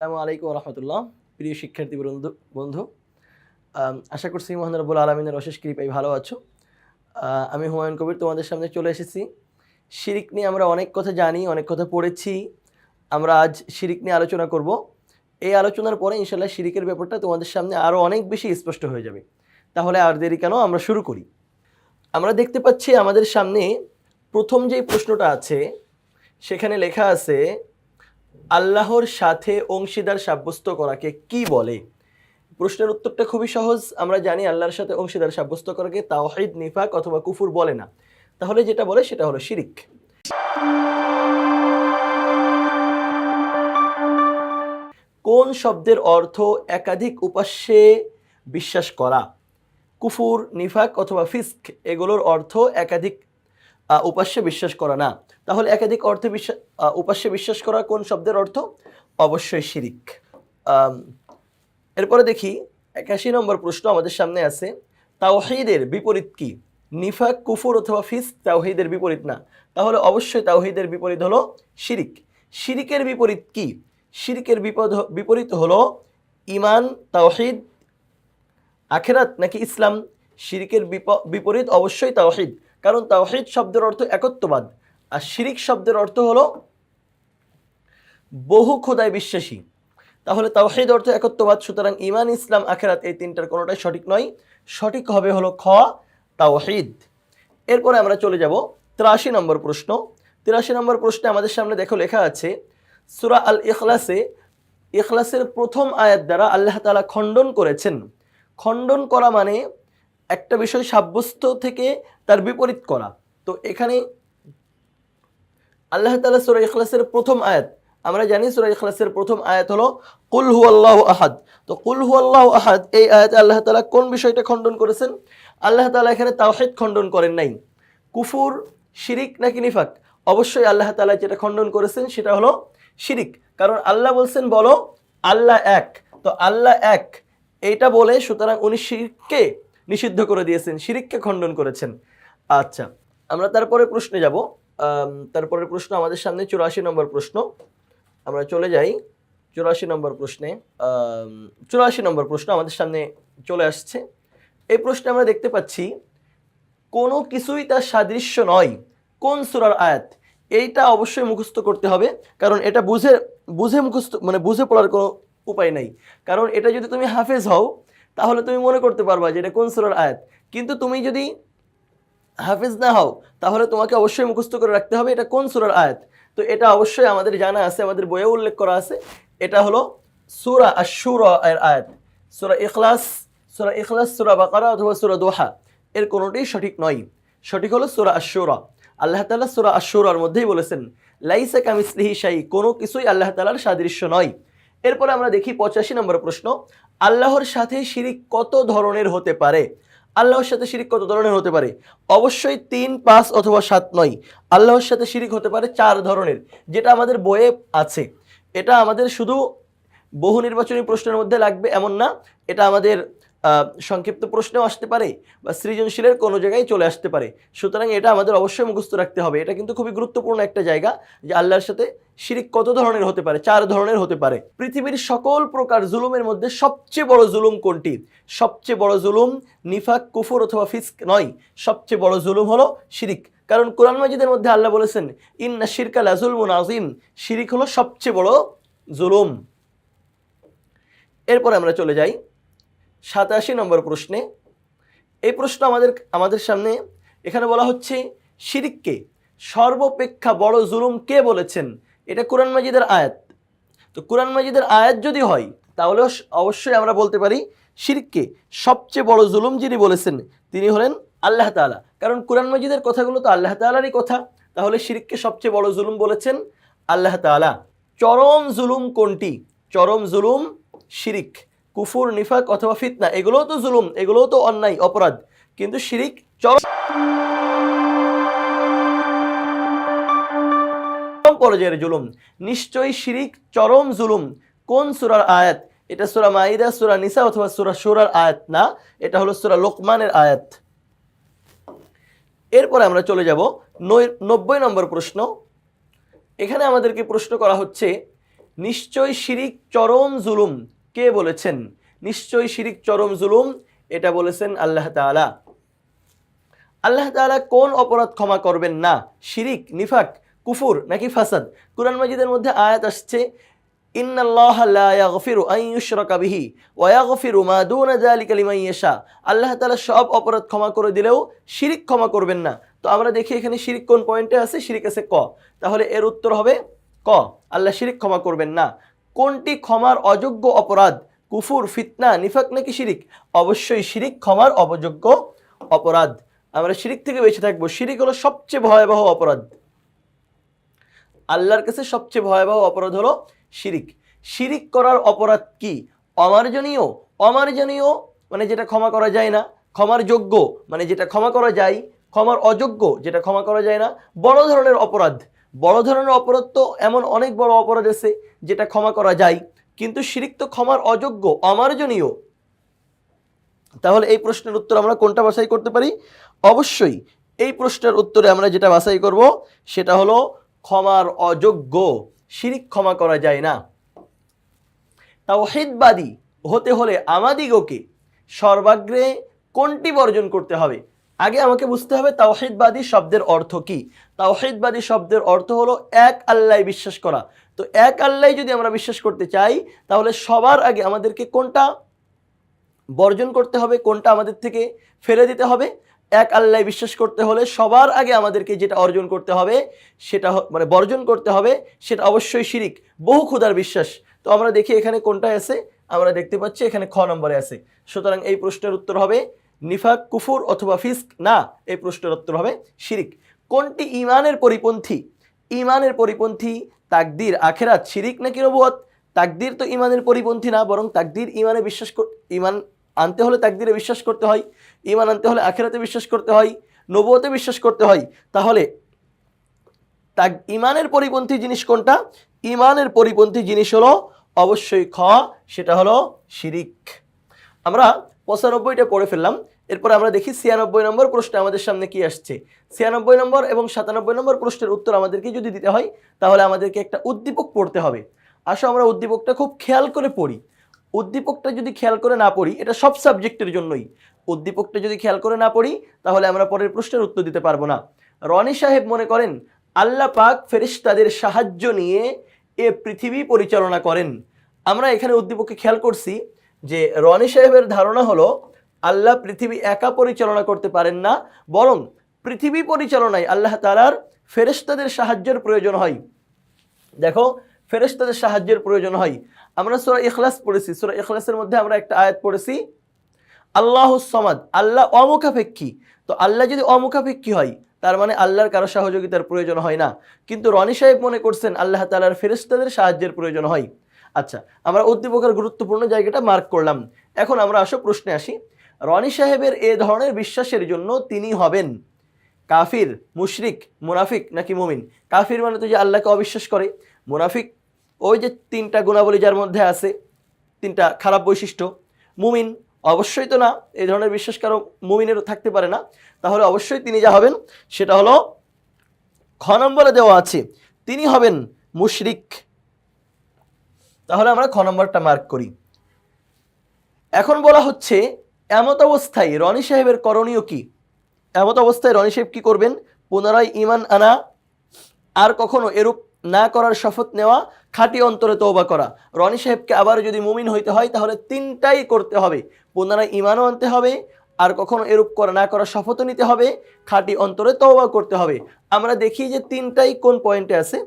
আসসালামু আলাইকুম রহমতুল্লাহ। প্রিয় শিক্ষার্থী বন্ধু বন্ধু আশা করছি মহান রব্বুল আলমিনের অশেষ কৃপায় ভালো আছো। আমি হুমায়ুন কবির তোমাদের সামনে চলে এসেছি। শিরিক নিয়ে আমরা অনেক কথা জানি, অনেক কথা পড়েছি। আমরা আজ শিরিক নিয়ে আলোচনা করব। এই আলোচনার পরে ইনশাল্লাহ শিরিকের ব্যাপারটা তোমাদের সামনে আরও অনেক বেশি স্পষ্ট হয়ে যাবে। তাহলে আর দেরি কেন, আমরা শুরু করি। আমরা দেখতে পাচ্ছি আমাদের সামনে প্রথম যেই প্রশ্নটা আছে সেখানে লেখা আছে আল্লাহর সাথে অংশীদার সাব্যস্ত করাকে কি বলে। প্রশ্নের উত্তরটা খুবই সহজ। আমরা জানি আল্লাহর সাথে অংশীদার সাব্যস্ত করাকে তাওহীদ, নিফাক অথবা কুফুর বলে না। তাহলে যেটা বলে সেটা হলো শিরিক। কোন শব্দের অর্থ একাধিক উপাস্যে বিশ্বাস করা? কুফুর, নিফাক অথবা ফিস্ক এগুলোর অর্থ একাধিক উপাস্যে বিশ্বাস করা না। তাহলে একাধিক অর্থে উপাস্যে বিশ্বাস করা কোন শব্দের অর্থ? অবশ্যই শিরিক। এরপরে দেখি 81 নম্বর প্রশ্ন আমাদের সামনে আছে, তাওহীদের বিপরীত কি? নিফাক, কুফুর অথবা ফিস্ক তাওহীদের বিপরীত না। তাহলে অবশ্যই তাওহীদের বিপরীত হলো শিরিক। শিরিকের বিপরীত কি? শিরিকের বিপরীত হলো ঈমান, তাওহীদ, আখিরাত নাকি ইসলাম? শিরিকের বিপরীত অবশ্যই তাওহীদ, কারণ তাওহীদ শব্দের অর্থ একত্ববাদ, আর শিরিক শব্দের অর্থ হলো বহু খোদায় বিশ্বাসী। তাহলে তাওহীদ অর্থ একত্ববাদ, সুতরাং ঈমান, ইসলাম, আখিরাত এই তিনটার কোনোটাই সঠিক নয়। সঠিক হবে হলো খ, তাওহীদ। এরপরে আমরা চলে যাব 83 নম্বর প্রশ্ন। 83 নম্বর প্রশ্নে আমাদের সামনে দেখো লেখা আছে, সূরা আল ইখলাসের প্রথম আয়াত দ্বারা আল্লাহ তাআলা খণ্ডন করেছেন। খণ্ডন করা মানে একটা বিষয় সাব্যস্ত থেকে তার বিপরীত করা। তো এখানে আল্লাহ তাআলা সূরা ইখলাসের প্রথম আয়াত, আমরা জানি সূরা ইখলাসের প্রথম আয়াত হলো কুল হুয়াল্লাহু আহাদ। তো কুল হুয়াল্লাহু আহাদ এই আয়াতে আল্লাহ তাআলা কোন বিষয়টা খণ্ডন করেছেন? আল্লাহ তাআলা এখানে তাওহীদ খণ্ডন করেন নাই। কুফুর, শিরিক নাকি নিফাক? অবশ্যই আল্লাহ তাআলা যেটা খণ্ডন করেছেন সেটা হলো শিরিক, কারণ আল্লাহ বলছেন বলো আল্লাহ এক। তো আল্লাহ এক এইটা বলে সুতরাং উনি শিরককে নিষিদ্ধ করে দিয়েছেন, শিরিককে খণ্ডন করেছেন। আচ্ছা, আমরা তারপরে প্রশ্নে যাব। তারপরের প্রশ্ন আমাদের সামনে 84 নম্বর প্রশ্ন। আমরা চলে যাই 84 নম্বর প্রশ্নে। 84 নম্বর প্রশ্ন আমাদের সামনে চলে আসছে। এই প্রশ্নে আমরা দেখতে পাচ্ছি কোনো কিছুই তার সাদৃশ্য নয় কোন সূরার আয়াত? এইটা অবশ্যই মুখস্থ করতে হবে, কারণ এটা বুঝে মুখস্থ মানে বুঝে পড়ার কোনো উপায় নাই। কারণ এটা যদি তুমি হাফেজ হও তাহলে তুমি মনে করতে পারবা যে এটা কোন সূরার আয়াত, কিন্তু তুমি যদি হাফেজ না হও তাহলে তোমাকে অবশ্যই মুখস্থ করে রাখতে হবে এটা কোন সূরার আয়াত। তো এটা অবশ্যই আমাদের জানা আছে, আমাদের বইয়ে উল্লেখ করা আছে। এটা হলো সূরা আশ-শুরা এর আয়াত। সূরা ইখলাস, সূরা বাকারা অথবা সূরা দোহা এর কোনোটাই সঠিক নয়। সঠিক হলো সূরা আশ-শুরা। আল্লাহ তাআলা সূরা আশ-শুরার মধ্যেই বলেছেন লাইসা কামিসলিহি শাই, কোনো কিছুই আল্লাহ তাআলার সাদৃশ্য নয়। এরপরে আমরা দেখি 85 নম্বর প্রশ্ন, আল্লাহর সাথে শিরিক কত ধরনের হতে পারে? আল্লাহর সাথে শিরিক কত ধরনের হতে পারে? অবশ্যই 3, 5 অথবা 7 নয়। আল্লাহর সাথে শিরিক হতে পারে 4 ধরনের, যেটা আমাদের বইয়ে আছে। এটা আমাদের শুধু বহু নির্বাচনী প্রশ্নের মধ্যে লাগবে এমন না, এটা আমাদের সংক্ষিপ্ত প্রশ্নেও আসতে পারে বা সৃজনশীলের কোনো জায়গায় চলে আসতে পারে। সুতরাং এটা আমাদের অবশ্যই মুখস্থ রাখতে হবে। এটা কিন্তু খুবই গুরুত্বপূর্ণ একটা জায়গা যে আল্লাহর সাথে শিরিক কত ধরনের হতে পারে। 4 ধরনের হতে পারে। পৃথিবীর সকল প্রকার জুলুমের মধ্যে সবচেয়ে বড় জুলুম কোনটি? সবচেয়ে বড় জুলুম নিফাক, কুফর অথবা ফিস্ক নয়, সবচেয়ে বড় জুলুম হলো শিরিক। কারণ কোরআন মাজিদের মধ্যে আল্লাহ বলেছেন ইন্না শিরকা লাযুলমুন আযীম, শিরিক হলো সবচেয়ে বড় জুলুম। এরপর আমরা চলে যাই 87 নম্বর প্রশ্নে। এই প্রশ্ন আমাদের সামনে এখানে বলা হচ্ছে শিরিককে সর্বাপেক্ষা বড় জুলুম কে বলেছেন? এটা কোরআন মাজিদের আয়াত। তো কোরআন মাজিদের আয়াত যদি হয় তাহলে অবশ্যই আমরা বলতে পারি শিরককে সবচেয়ে বড় জুলুম যিনি বলেছেন তিনি হলেন আল্লাহ তাআলা, কারণ কোরআন মাজিদের কথাগুলো তো আল্লাহ তাআলারই কথা। তাহলে শিরককে সবচেয়ে বড় জুলুম বলেছেন আল্লাহ তাআলা। চরম জুলুম কোনটি? চরম জুলুম শিরিক। কুফুর, নিফাক অথবা ফিতনা এগুলোও তো জুলুম, এগুলোও তো অন্যায় অপরাধ, কিন্তু শিরিক চরম পর্যায়ের জুলুম। নিশ্চয়ই শিরিক চরম জুলুম। কোন সূরার আয়াত? এটা সূরা মাইদা, সূরা নিসা অথবা সূরা শুরার আয়াত না, এটা হলো সূরা লোকমানের আয়াত। এরপরে আমরা চলে যাব 90 নম্বর প্রশ্ন। এখানে আমাদেরকে প্রশ্ন করা হচ্ছে নিশ্চয় শিরিক চরম জুলুম। কে বলেছেন নিশ্চয় শিরিক চরম জুলুম? এটা বলেছেন আল্লাহ তাআলা। আল্লাহ তাআলা কোন অপরাধ ক্ষমা করবেন না? শিরিক, নিফাক, কুফুর নাকি ফাসাদ? কুরআন মাজিদের মধ্যে আয়াত আসছে, ইন্নাল্লাহা লা ইয়াগফিরু আন ইউশরাকা বিহি ওয়া ইয়াগফিরু মা দুনা যালিকা লিমান ইয়াশা। আল্লাহ তাআলা সব অপরাধ ক্ষমা করে দিলেও শিরিক ক্ষমা করবেন না। তো আমরা দেখি এখানে শিরিক কোন পয়েন্টে আছে? শিরিক আছে ক। তাহলে এর উত্তর হবে ক, আল্লাহ শিরিক ক্ষমা করবেন না। কোনটি ক্ষমার অযোগ্য অপরাধ? কুফুর, ফিতনা, নিফাক নাকি শিরিক? অবশ্যই শিরিক ক্ষমার অযোগ্য অপরাধ। আমরা শিরিক থেকে বেঁচে থাকবো। শিরিক হলো সবচেয়ে ভয়াবহ অপরাধ। আল্লাহর কাছে সবচেয়ে ভয়াবহ অপরাধ হলো শিরিক। শিরিক করার অপরাধ কি? অমার্জনীয়। অমার্জনীয় মানে যেটা ক্ষমা করা যায় না, ক্ষমার যোগ্য মানে যেটা ক্ষমা করা যায়, ক্ষমার অযোগ্য যেটা ক্ষমা করা যায় না। বড় ধরনের অপরাধ, বড় ধরনের অপরাধ তো এমন অনেক বড় অপরাধ আছে যেটা ক্ষমা করা যায়, কিন্তু শিরিক তো ক্ষমার অযোগ্য, অমার্জনীয়। তাহলে এই প্রশ্নের উত্তর আমরা কোনটা বাছাই করতে পারি? অবশ্যই এই প্রশ্নের উত্তরে আমরা যেটা বাছাই করব সেটা হলো ক্ষমার অযোগ্য, শিরিক ক্ষমা করা যায় না। তাওহীদবাদী হতে হলে আমাদিগকে সর্বাগ্রে কোনটি বর্জন করতে হবে? আগে আমাকে বুঝতে হবে তাওহীদবাদী শব্দের অর্থ কি। তাওহীদবাদী শব্দের অর্থ হলো এক আল্লাহ বিশ্বাস করা। তো এক আল্লাহ যদি আমরা বিশ্বাস করতে চাই, তাহলে সবার আগে আমাদেরকে কোনটা বর্জন করতে হবে, কোনটা আমাদের থেকে ফেলে দিতে হবে? এক আল্লাহ বিশ্বাস করতে হলে সবার আগে আমাদেরকে যেটা অর্জন করতে হবে, সেটা মানে বর্জন করতে হবে, সেটা অবশ্যই শিরিক, বহু খোদার বিশ্বাস। তো আমরা দেখি এখানে কোনটায় আছে, আমরা দেখতে পাচ্ছি এখানে খ নম্বরে আছে। সুতরাং এই প্রশ্নের উত্তর হবে নিফাক, কুফুর অথবা ফিস্ক না, এই প্রশ্নের উত্তর হবে শিরিক। কোনটি ঈমানের পরিপন্থী? ঈমানের পরিপন্থী তাকদীর, আখিরাত, শিরিক নাকি নবুয়ত? তাকদীর তো ঈমানের পরিপন্থী না, বরং তাকদীর ঈমানে বিশ্বাস, ঈমান আনতে হলে তাকদীরে বিশ্বাস করতে হয়, ঈমান আনতে হলে আখিরাতে বিশ্বাস করতে হয়, নবুয়তে বিশ্বাস করতে হয়। তাহলে ঈমানের পরিপন্থী জিনিস কোনটা? ঈমানের পরিপন্থী জিনিস হলো অবশ্যই খ, সেটা হলো শিরিক। আমরা 95টা পড়ে ফেললাম। এরপর আমরা দেখি 96 নম্বর প্রশ্নে আমাদের সামনে কি আসছে। 96 নম্বর এবং 97 নম্বর প্রশ্নের উত্তর আমাদেরকে যদি দিতে হয়, তাহলে আমাদেরকে একটা উদ্দীপক পড়তে হবে। আসো আমরা উদ্দীপকটা খুব খেয়াল করে পড়ি। উদ্দীপকটা যদি খেয়াল করে না পড়ি, এটা সব সাবজেক্টের জন্যই, উদ্দীপকটা যদি খেয়াল করে না পড়ি তাহলে আমরা পরের প্রশ্নের উত্তর দিতে পারবো না। রনি সাহেব মনে করেন আল্লাহ পাক ফেরেশতাদের সাহায্য নিয়ে এ পৃথিবী পরিচালনা করেন। আমরা এখানে উদ্দীপককে খেয়াল করছি যে রনি সাহেবের ধারণা হলো আল্লাহ পৃথিবী একা পরিচালনা করতে পারেন না, বরং পৃথিবী পরিচালনায় আল্লাহ তাআলার ফেরেশতাদের সাহায্যের প্রয়োজন হয়। দেখো, ফেরেশতাদের সাহায্যের প্রয়োজন হয়। আমরা সূরা ইখলাস পড়েছি, সূরা ইখলাসের মধ্যে আমরা একটা আয়াত পড়েছি, আল্লাহুস সামাদ, আল্লাহ অমুখাপেক্ষী। তো আল্লাহ যদি অমুখাপেক্ষী হয়, তার মানে আল্লাহর কারো সহযোগিতার প্রয়োজন হয় না। কিন্তু রনি সাহেব মনে করছেন আল্লাহ তাআলার ফেরেশতাদের সাহায্যের প্রয়োজন হয়। আচ্ছা, আমরা উদ্দীপকের গুরুত্বপূর্ণ জায়গাটা মার্ক করলাম। এখন আমরা আসো প্রশ্নে আসি। রনি সাহেবের এ ধরনের বিশ্বাসের জন্য তিনি হবেন কাফির, মুশরিক, মুনাফিক নাকি মুমিন? কাফির মানে তো যে আল্লাহকে অবিশ্বাস করে, মুনাফিক ওই যে তিনটা গুণাবলী যার মধ্যে আছে, তিনটা খারাপ বৈশিষ্ট্য। মুমিন অবশ্যই তো না, এই ধরনের বিশ্বাস কারো মুমিনেরও থাকতে পারে না। তাহলে অবশ্যই তিনি যা হবেন সেটা হলো খ নম্বরে দেওয়া আছে, তিনি হবেন মুশরিক। তাহলে আমরা খ নম্বরটা মার্ক করি। এখন বলা হচ্ছে এমত অবস্থায় রনি সাহেবের করণীয় কি? এমত অবস্থায় রনি সাহেব কি করবেন? পুনরায় ঈমান আনা, আর কখনো এরূপ না করার শপথ নেওয়া, খাঁটি অন্তরে তওবা করা। রনি সাহেবকে আবার যদি মুমিন হইতে হয় তাহলে তিনটাই করতে হবে। পুনরায় ঈমানও আনতে হবে, আর কখনো এরূপ না করার শপথও নিতে হবে, খাঁটি অন্তরে তওবা করতে হবে। আমরা দেখি যে তিনটাই কোন পয়েন্টে আছে।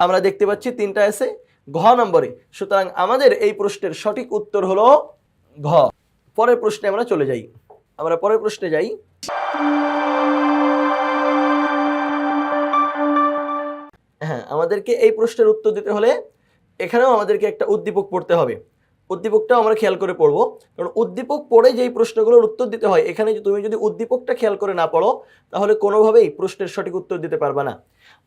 আমরা দেখতে পাচ্ছি তিনটা আছে ঘ নম্বরে। সুতরাং আমাদের এই প্রশ্নের সঠিক উত্তর হলো ঘ। পরের প্রশ্নে আমরা চলে যাই। আমরা পরের প্রশ্নে যাই। হ্যাঁ, আমাদেরকে এই প্রশ্নের উত্তর দিতে হলে এখানেও আমাদেরকে একটা উদ্দীপক পড়তে হবে। উদ্দীপকটাও আমরা খেয়াল করে পড়বো, কারণ উদ্দীপক পড়ে যেই প্রশ্নগুলোর উত্তর দিতে হয়, এখানে তুমি যদি উদ্দীপকটা খেয়াল করে না পড়ো তাহলে কোনোভাবেই প্রশ্নের সঠিক উত্তর দিতে পারবে না।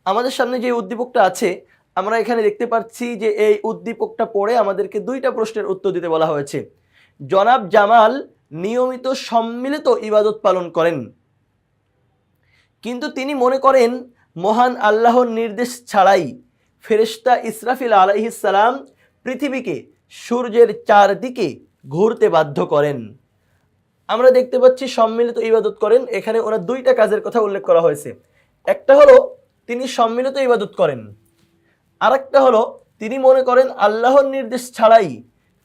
আমাদের সামনে যে উদ্দীপকটা আছে, আমরা এখানে দেখতে পাচ্ছি যে এই উদ্দীপকটা পড়ে আমাদেরকে দুইটা প্রশ্নের উত্তর দিতে বলা হয়েছে। জনাব জামাল নিয়মিত সম্মিলিত ইবাদত পালন করেন, কিন্তু তিনি মনে করেন মহান আল্লাহর নির্দেশ ছাড়াই ফেরেশতা ইসরাফিল আলাইহিস সালাম পৃথিবীকে সূর্যের চারদিকে ঘুরতে বাধ্য করেন। আমরা দেখতে পাচ্ছি সম্মিলিত ইবাদত করেন, এখানে ওনার দুইটা কাজের কথা উল্লেখ করা হয়েছে। একটা হলো তিনি সম্মিলিত ইবাদত করেন, আরেকটা হলো তিনি মনে করেন আল্লাহর নির্দেশ ছাড়াই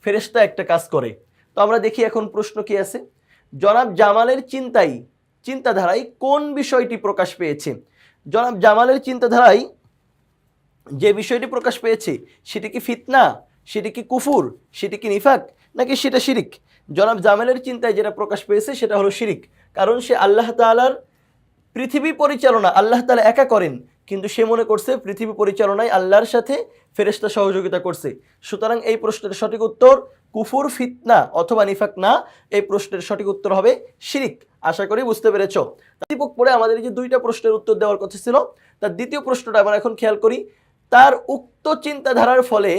ফেরেশতা একটা কাজ করে। তো আমরা দেখি এখন প্রশ্ন কি আছে। জনাব জামালের চিন্তাধারায় কোন বিষয়টি প্রকাশ পেয়েছে? জনাব জামালের চিন্তাধারায় যে বিষয়টি প্রকাশ পেয়েছে সেটি কি ফিতনা, সেটি কি কুফুর, সেটি কি নিফাক, নাকি সেটা শিরিক? জনাব জামালের চিন্তায় যেটা প্রকাশ পেয়েছে সেটা হলো শিরিক। কারণ সে আল্লাহ তাআলার পৃথিবী পরিচালনা আল্লাহ তাআলা একা করেন, কিন্তু সে মনে করছে পৃথিবী পরিচালনায় আল্লাহর সাথে ফেরেশতা সহযোগিতা করছে। সুতরাং এই প্রশ্নের সঠিক উত্তর কুফুর, ফিতনা অথবা নিফাক না, এই প্রশ্নের সঠিক উত্তর হবে শিরিক। আশা করি বুঝতে পেরেছ। দীপক পড়ে আমাদের যে দুইটা প্রশ্নের উত্তর দেওয়ার কথা ছিল, তার দ্বিতীয় প্রশ্নটা আমরা এখন খেয়াল করি। তার উক্ত চিন্তাধারার ফলে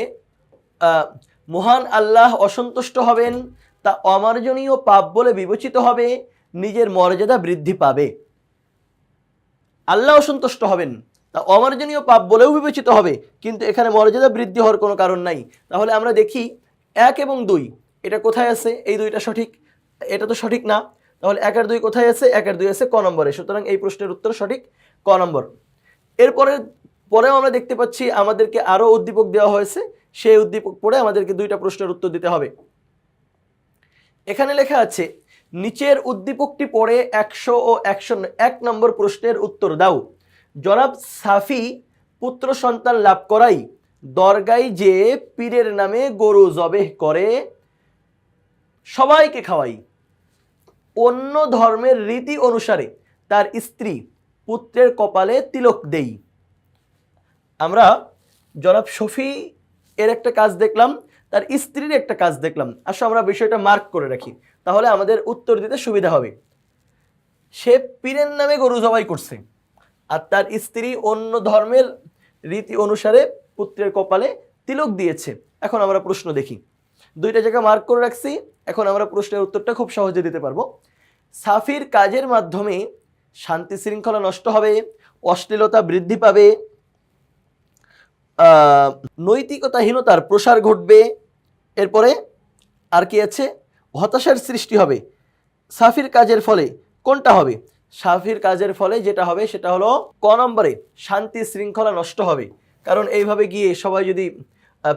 মহান আল্লাহ অসন্তুষ্ট হবেন, তা অমার্জনীয় পাপ বলে বিবেচিত হবে, নিজের মর্যাদা বৃদ্ধি পাবে। আল্লাহ অসন্তুষ্ট হবেন, তা অমার্জনীয় পাপ বলেও বিবেচিত হবে, কিন্তু এখানে মর্যাদা বৃদ্ধি হওয়ার কোনো কারণ নাই। তাহলে আমরা দেখি 1 এবং 2 এটা কোথায় আছে? এই দুইটা সঠিক, এটা তো সঠিক না। তাহলে 1 আর 2 কোথায় আছে? 1 আর 2 আছে ক নম্বরে। সুতরাং এই প্রশ্নের উত্তর সঠিক ক নম্বর। পরেও আমরা দেখতে পাচ্ছি আমাদেরকে আরও উদ্দীপক দেওয়া হয়েছে, সেই উদ্দীপক পড়ে আমাদেরকে দুইটা প্রশ্নের উত্তর দিতে হবে। এখানে লেখা আছে নিচের উদ্দীপকটি পড়ে 100 ও 101 নম্বর প্রশ্নের উত্তর দাও। জনাব সাফি পুত্র সন্তান লাভ করাই দরগায় যে পীরের নামে গরু জবেহ করে সবাইকে খাওয়াই, অন্য ধর্মের রীতি অনুসারে তার স্ত্রী পুত্রের কপালে তিলক দেই। আমরা জনাব শফি এর একটা কাজ দেখলাম, তার স্ত্রীর একটা কাজ দেখলাম। আসো আমরা বিষয়টা মার্ক করে রাখি, তাহলে আমাদের উত্তর দিতে সুবিধা হবে। সে পীরের নামে গরু জবাই করছে, আর তার স্ত্রী অন্য ধর্মের রীতি অনুসারে পুত্রের কপালে তিলক দিয়েছে। এখন আমরা প্রশ্ন দেখি, দুইটা জায়গা মার্ক করে রাখছি। এখন আমরা প্রশ্নের উত্তরটা খুব সহজে দিতে পারবো। সাফির কাজের মাধ্যমে শান্তি শৃঙ্খলা নষ্ট হবে, অশ্লীলতা বৃদ্ধি পাবে, নৈতিকতাহীনতার প্রসার ঘটবে, এরপরে আর কি আছে, হতাশার সৃষ্টি হবে। সাফির কাজের ফলে কোনটা হবে? সাফির কাজের ফলে যেটা হবে সেটা হলো ক নম্বরে, শান্তি শৃঙ্খলা নষ্ট হবে। কারণ এইভাবে গিয়ে সবাই যদি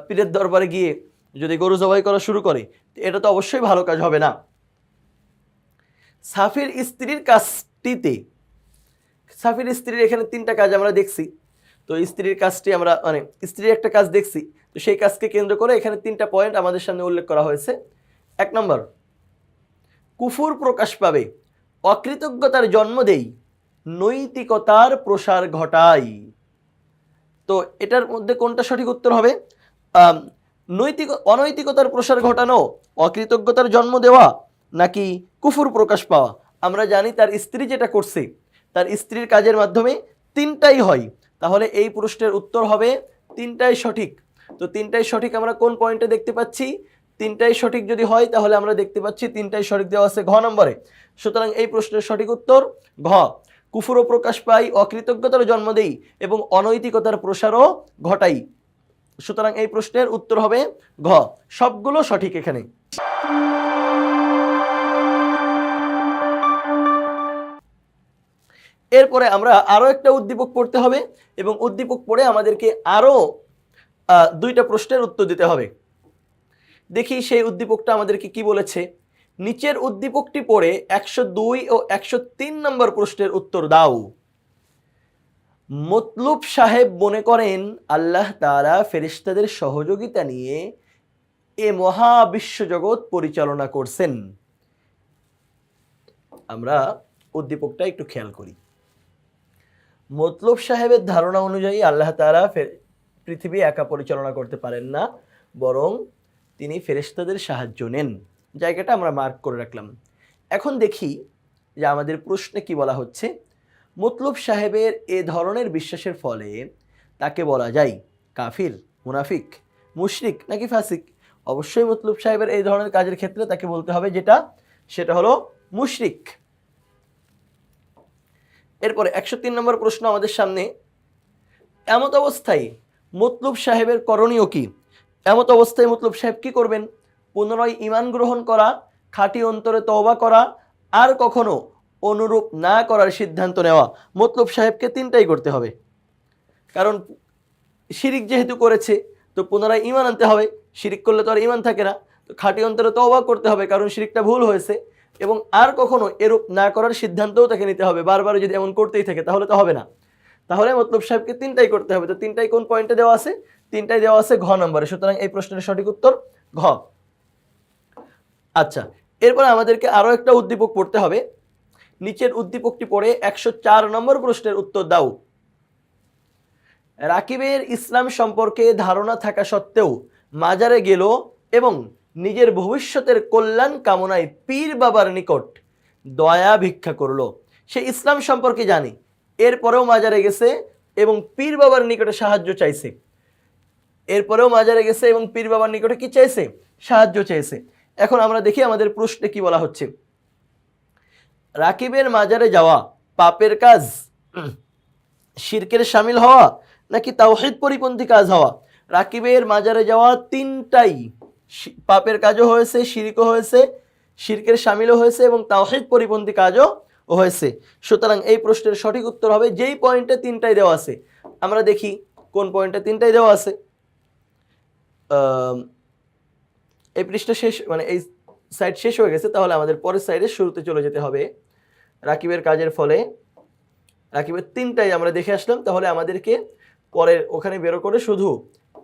পীরের দরবারে গিয়ে যদি গরু জবাই করা শুরু করে, এটা তো অবশ্যই ভালো কাজ হবে না। সাফির স্ত্রীর কাজটিতে, সাফির স্ত্রীর এখানে 3টা কাজ আমরা দেখছি। তো স্ত্রীর কাজটি আমরা স্ত্রীর একটা কাজ দেখছি, তো সেই কাজকে কেন্দ্র করে এখানে 3টা পয়েন্ট আমাদের সামনে উল্লেখ করা হয়েছে। 1 নম্বর, কুফুর প্রকাশ পাবে, অকৃতজ্ঞতার জন্ম দেই, নৈতিকতার প্রসার ঘটাই। তো এটার মধ্যে কোনটা সঠিক উত্তর হবে? অনৈতিকতার প্রসার ঘটানো, অকৃতজ্ঞতার জন্ম দেওয়া, নাকি কুফুর প্রকাশ পাওয়া? আমরা জানি তার স্ত্রী যেটা করছে, তার স্ত্রীর কাজের মাধ্যমে 3টাই হয়। তাহলে এই প্রশ্নের উত্তর হবে 3টাই সঠিক। তো 3টাই সঠিক আমরা কোন পয়েন্টে দেখতে পাচ্ছি? 3টাই সঠিক যদি হয় তাহলে আমরা দেখতে পাচ্ছি 3টাই সঠিক দেওয়া আছে ঘ নম্বরে। সুতরাং এই প্রশ্নের সঠিক উত্তর ঘ, কুফুরও প্রকাশ পাই, অকৃতজ্ঞতার জন্ম দেই এবং অনৈতিকতার প্রসারও ঘটাই। সুতরাং এই প্রশ্নের উত্তর হবে ঘ, সবগুলো সঠিক এখানে। এরপরে আমরা আরো একটা উদ্দীপক পড়তে হবে এবং উদ্দীপক পড়ে আমাদেরকে আরো 2টা প্রশ্নের উত্তর দিতে হবে। দেখি সেই উদ্দীপকটা আমাদেরকে কি বলেছে। নিচের উদ্দীপকটি পড়ে 102 ও 103 নম্বর প্রশ্নের উত্তর দাও। মতলুব সাহেব মনে করেন আল্লাহ তাআলা ফেরেশতাদের সহযোগিতা নিয়ে এ মহা বিশ্বজগৎ পরিচালনা করছেন। আমরা উদ্দীপকটা একটু খেয়াল করি। মতলুব সাহেবের ধারণা অনুযায়ী আল্লাহ তাআলা পৃথিবী একা পরিচালনা করতে পারেন না, বরং তিনি ফেরেশতাদের সাহায্য নেন। জায়গাটা আমরা মার্ক করে রাখলাম। এখন দেখি যে আমাদের প্রশ্নে কি বলা হচ্ছে। মতলুব সাহেবের এ ধরনের বিশ্বাসের ফলে তাকে বলা যায় কাফির, মুনাফিক, মুশরিক নাকি ফাসিক? অবশ্যই মতলুব সাহেবের এই ধরনের কাজের ক্ষেত্রে তাকে বলতে হবে সেটা হলো মুশরিক। এরপরে 103 নম্বর প্রশ্ন আমাদের সামনে। এমত অবস্থায় মতলুব সাহেবের করণীয় কি? এমত অবস্থায় মতলুব সাহেব কি করবেন? পুনরায় ঈমান গ্রহণ করা, খাঁটি অন্তরে তওবা করা, আর কখনো অনুরূপ না করার সিদ্ধান্ত নেওয়া। মতলুব সাহেবকে তিনটাই করতে হবে, কারণ শিরিক যেহেতু করেছে তো পুনরায় ঈমান আনতে হবে। শিরিক করলে তো আর ঈমান থাকে না। তো খাঁটি অন্তরে তওবা করতে হবে, কারণ শিরিকটা ভুল হয়েছে, এবং আর কখনো এরূপ না করার সিদ্ধান্তও তাকে নিতে হবে। বারবার যদি এমন করতেই থাকে তাহলে তো হবে না। তাহলে মতলব সাহেবকে তিনটাই করতে হবে। তো তিনটাই কোন পয়েন্টে দেওয়া আছে? তিনটাই দেওয়া আছে ঘ নম্বরে। সুতরাং এই প্রশ্নের সঠিক উত্তর ঘ। আচ্ছা, এরপরে আমাদেরকে আরো একটা উদ্দীপক পড়তে হবে। নিচের উদ্দীপকটি পড়ে 104 নম্বর প্রশ্নের উত্তর দাও। রাকিবের ইসলাম সম্পর্কে ধারণা থাকা সত্ত্বেও মাজারে গেল এবং নিজের ভবিষ্যতের কল্যাণ কামনায় পীর বাবার নিকট দয়া ভিক্ষা করলো। সে ইসলাম সম্পর্কে জানে, এরপরেও মাজারে গেছে এবং পীর বাবার নিকটে সাহায্য চাইছে। এরপরেও মাজারে গেছে এবং পীর বাবার নিকটে কি চাইছে? সাহায্য চাইছে। এখন আমরা দেখি আমাদের প্রশ্নে কি বলা হচ্ছে। রাকিবের মাজারে যাওয়া পাপের কাজ, শিরকের শামিল হওয়া, নাকি তাওহীদ পরিপন্থী কাজ হওয়া? রাকিবের মাজারে যাওয়া তিনটাই পাপের কাজও হয়েছে, শিরকও হয়েছে, শিরকের শামিলও হয়েছে এবং তাওহীদ পরিপন্থী কাজও হয়েছে। সুতরাং এই প্রশ্নের সঠিক উত্তর হবে যেই পয়েন্টে তিনটাই দেওয়া আছে। আমরা দেখি কোন পয়েন্টে তিনটাই দেওয়া আছে। এই পৃষ্ঠা শেষ, মানে এই সাইড শেষ হয়ে গেছে, তাহলে আমাদের পরের সাইডে শুরুতে চলে যেতে হবে। রাকিবের কাজের ফলে রাকিবের তিনটাই আমরা দেখে আসলাম, তাহলে আমাদেরকে পরের ওখানে বেরো করে শুধু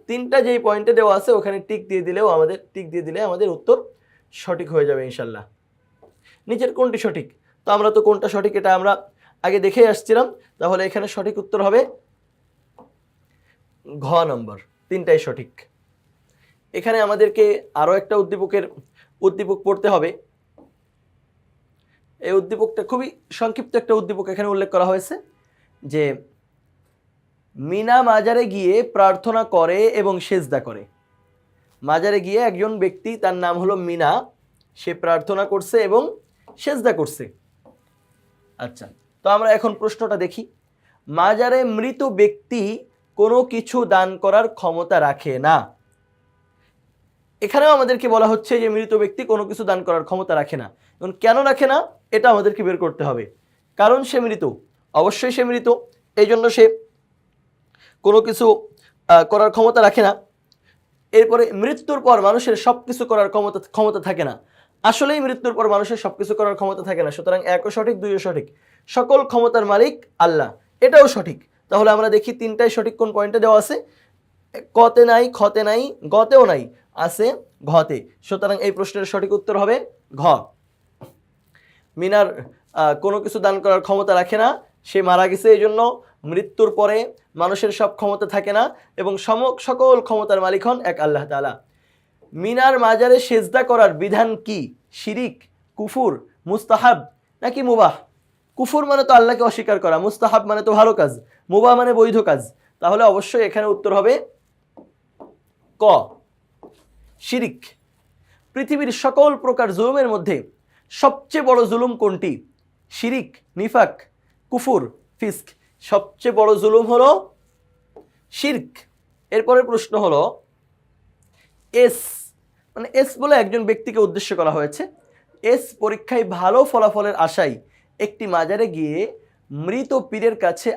তিনটা যেই পয়েন্টে দেওয়া আছে ওখানে টিক দিয়ে দিলে আমাদের উত্তর সঠিক হয়ে যাবে ইনশাল্লাহ। নিচের কোনটি সঠিক? তো আমরা তো কোনটা সঠিক এটা আমরা আগে দেখে আসছিলাম, তাহলে এখানে সঠিক উত্তর হবে ঘ নম্বর, তিনটাই সঠিক। এখানে আমাদেরকে আরো একটা উদ্দীপক পড়তে হবে। এই উদ্দীপকটা খুবই সংক্ষিপ্ত একটা উদ্দীপক এখানে উল্লেখ করা হয়েছে যে মিনা মাজারে গিয়ে প্রার্থনা করে এবং সেজদা করে। মাজারে গিয়ে একজন ব্যক্তি, তার নাম হলো মিনা, সে প্রার্থনা করছে এবং সেজদা করছে। আচ্ছা, তো আমরা এখন প্রশ্নটা দেখি। মাজারে মৃত ব্যক্তি কোনো কিছু দান করার ক্ষমতা রাখে না। এখানেও আমাদেরকে বলা হচ্ছে যে মৃত ব্যক্তি কোনো কিছু দান করার ক্ষমতা রাখে না। এবং কেন রাখে না এটা আমাদেরকে বের করতে হবে। কারণ সে মৃত, অবশ্যই সে মৃত, এই জন্য সে কোনো কিছু করার ক্ষমতা রাখে না। এরপরে মৃত্যুর পর মানুষের সবকিছু করার ক্ষমতা থাকে না। আসলেই মৃত্যুর পর মানুষের সবকিছু করার ক্ষমতা থাকে না। সুতরাং একও সঠিক, দুইও সঠিক। সকল ক্ষমতার মালিক আল্লাহ, এটাও সঠিক। তাহলে আমরা দেখি তিনটাই সঠিক কোন পয়েন্টে দেওয়া আছে। কতে নাই, খতে নাই, গতেও নাই, আছে ঘতে। সুতরাং এই প্রশ্নের সঠিক উত্তর হবে ঘ। মিনার কোনো কিছু দান করার ক্ষমতা রাখে না, সে মারা গেছে, এই জন্য মৃত্যুর পরে মানুষের সব ক্ষমতা থাকে না এবং সকল ক্ষমতার মালিক হন এক আল্লাহ তাআলা। মিনার মাজারে সেজদা করার বিধান কি? শিরিক, কুফুর, মুস্তাহাব নাকি মুবাহ? কুফুর মানে তো আল্লাহকে অস্বীকার করা, মুস্তাহাব মানে তো ভালো কাজ, মুবাহ মানে বৈধ কাজ। তাহলে অবশ্যই এখানে উত্তর হবে ক, শিরিক। পৃথিবীর সকল প্রকার জুলুমের মধ্যে সবচেয়ে বড় জুলুম কোনটি? শিরিক, নিফাক, কুফুর, ফিস্ক। সবচেয়ে বড় জুলুম হলো শিরক। এরপরের প্রশ্ন হলো এস, মানে এস বলে একজন ব্যক্তিকে উদ্দেশ্য করা হয়েছে। এস পরীক্ষায় ভালো ফলাফলের আশায় একটি মাজারে গিয়ে মৃত পীরের কাছে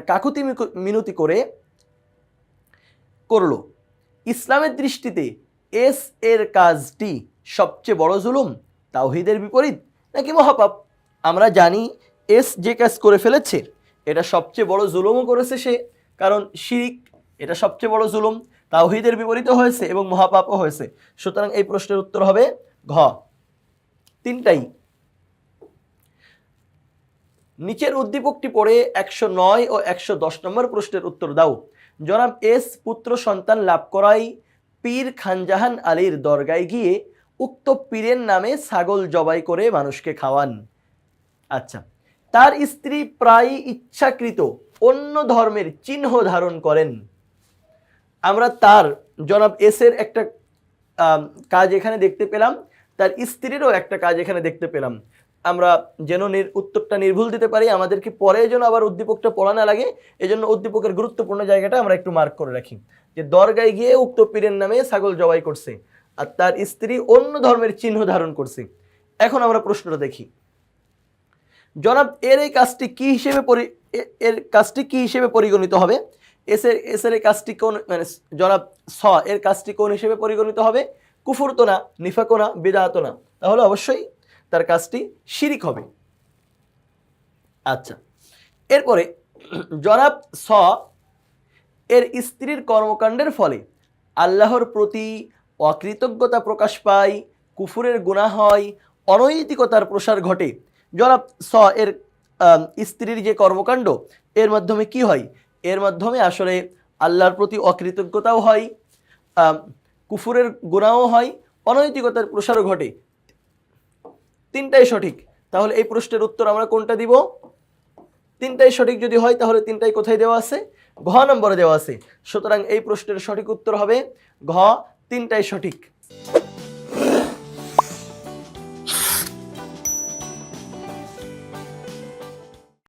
কাকুতি মিনতি করলো। ইসলামের দৃষ্টিতে এস এর কাজটি সবচেয়ে বড় জুলুম, তাওহীদের বিপরীত নাকি মহাপাপ? আমরা জানি এস যে কাজ করে ফেলেছে এটা সবচেয়ে বড় জুলুমও করেছে সে, কারণ শিরিক এটা সবচেয়ে বড় জুলুম, তাওহীদের বিপরীতও হয়েছে এবং মহাপাপও হয়েছে। সুতরাং এই প্রশ্নের উত্তর হবে ঘ, তিনটাই। নিচের উদ্দীপকটি পড়ে 109 ও 110 নম্বর প্রশ্নের উত্তর দাও। জনাব এস পুত্র সন্তান লাভ করাই পীর খানজাহান আলীর দরগায় গিয়ে উক্ত পীরের নামে ছাগল জবাই করে মানুষকে খাওয়ান। আচ্ছা, তার স্ত্রী প্রায় ইচ্ছাকৃত অন্য ধর্মের চিহ্ন ধারণ করেন। আমরা তার জনাব এসের একটা কাজ এখানে দেখতে পেলাম, তার স্ত্রীরও একটা কাজ এখানে দেখতে পেলাম। আমরা যেন উত্তরটা নির্ভুল দিতে পারি, আমাদেরকে পরে যেন আবার উদ্দীপকটা পড়া না লাগে, এজন্য উদ্দীপকের গুরুত্বপূর্ণ জায়গাটা আমরা একটু মার্ক করে রাখি। যে দরগায় গিয়ে উক্ত পীরের নামে ছাগল জবাই করছে আর তার স্ত্রী অন্য ধর্মের চিহ্ন ধারণ করছে। এখন আমরা প্রশ্নটা দেখি, জনাব এর এই কাজটি কি হিসেবে পরিগণিত হবে? এসের এই কাজটি কোন, মানে জনাব স এর কাজটি কোন হিসেবে পরিগণিত হবে? কুফর তো না, নিফাকও না, বিদআত না, তাহলে অবশ্যই তার কাজটি শিরিক হবে। আচ্ছা, এরপরে জনাব স এর স্ত্রীর কর্মকাণ্ডের ফলে আল্লাহর প্রতি অকৃতজ্ঞতা প্রকাশ পায়, কুফুরের গুনাহ হয়, অনৈতিকতার প্রসার ঘটে। জনাব স এর স্ত্রীর যে কর্মকাণ্ড, এর মাধ্যমে কি হয়? এর মাধ্যমে আসলে আল্লাহর প্রতি অকৃতজ্ঞতাও হয়, কুফুরের গুনাহও হয়, অনৈতিকতার প্রসারও ঘটে। তিনটাই সঠিক। তাহলে এই প্রশ্নের উত্তর আমরা কোনটা দিব? তিনটাই সঠিক যদি হয় তাহলে তিনটাই কোথায় দেওয়া আছে? ঘ নম্বরে দেওয়া আছে। সুতরাং এই প্রশ্নের সঠিক উত্তর হবে ঘ, তিনটাই সঠিক।